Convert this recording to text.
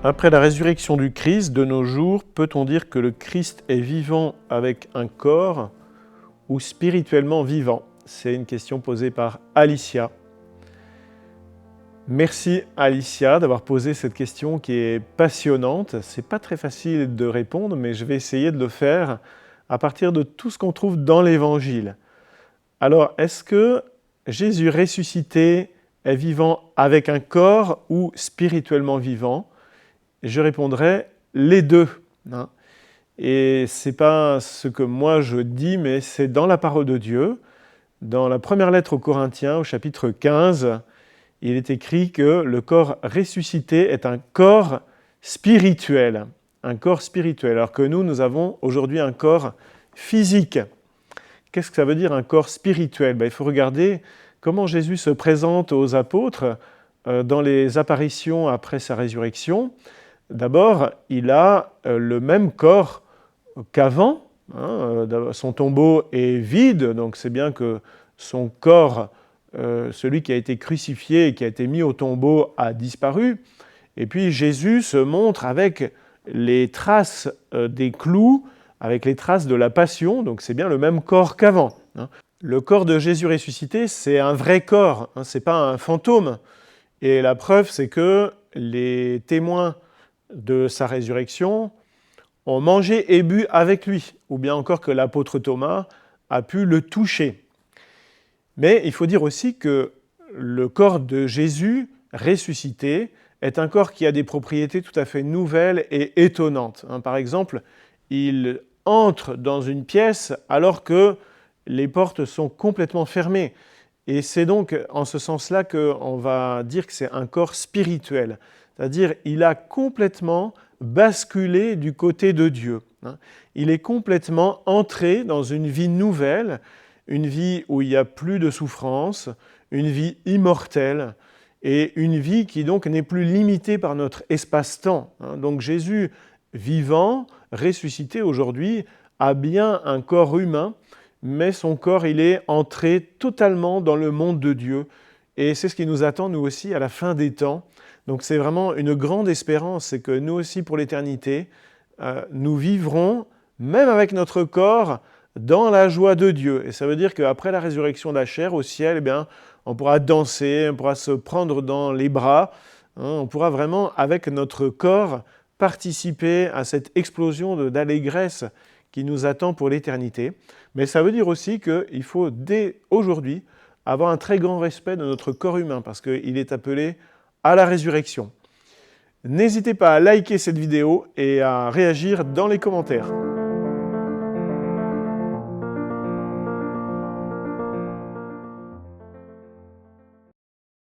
Après la résurrection du Christ, de nos jours, peut-on dire que le Christ est vivant avec un corps ou spirituellement vivant? C'est une question posée par Alicia. Merci Alicia d'avoir posé cette question qui est passionnante. C'est pas très facile de répondre, mais je vais essayer de le faire à partir de tout ce qu'on trouve dans l'Évangile. Alors, est-ce que Jésus ressuscité est vivant avec un corps ou spirituellement vivant? Je répondrai les deux. Et ce n'est pas ce que moi je dis, mais c'est dans la parole de Dieu. Dans la première lettre aux Corinthiens, au chapitre 15, il est écrit que le corps ressuscité est un corps spirituel. Un corps spirituel, alors que nous avons aujourd'hui un corps physique. Qu'est-ce que ça veut dire un corps spirituel? Il faut regarder comment Jésus se présente aux apôtres dans les apparitions après sa résurrection. D'abord, il a le même corps qu'avant. Son tombeau est vide, donc c'est bien que son corps, celui qui a été crucifié et qui a été mis au tombeau, a disparu. Et puis Jésus se montre avec les traces des clous, avec les traces de la passion, donc c'est bien le même corps qu'avant. Le corps de Jésus ressuscité, c'est un vrai corps, ce n'est pas un fantôme. Et la preuve, c'est que les témoins de sa résurrection ont mangé et bu avec lui, ou bien encore que l'apôtre Thomas a pu le toucher. Mais il faut dire aussi que le corps de Jésus ressuscité est un corps qui a des propriétés tout à fait nouvelles et étonnantes. Par exemple, il entre dans une pièce alors que les portes sont complètement fermées. Et c'est donc en ce sens-là qu'on va dire que c'est un corps spirituel. C'est-à-dire qu'il a complètement basculé du côté de Dieu. Il est complètement entré dans une vie nouvelle, une vie où il n'y a plus de souffrance, une vie immortelle, et une vie qui donc n'est plus limitée par notre espace-temps. Donc Jésus, vivant, ressuscité aujourd'hui, a bien un corps humain, mais son corps, il est entré totalement dans le monde de Dieu. Et c'est ce qui nous attend, nous aussi, à la fin des temps. Donc c'est vraiment une grande espérance, c'est que nous aussi, pour l'éternité, nous vivrons, même avec notre corps, dans la joie de Dieu. Et ça veut dire qu'après la résurrection de la chair, au ciel, eh bien, on pourra danser, on pourra se prendre dans les bras, on pourra vraiment, avec notre corps, participer à cette explosion d'allégresse qui nous attend pour l'éternité. Mais ça veut dire aussi qu'il faut, dès aujourd'hui, avoir un très grand respect de notre corps humain, parce qu'il est appelé à la résurrection. N'hésitez pas à liker cette vidéo et à réagir dans les commentaires.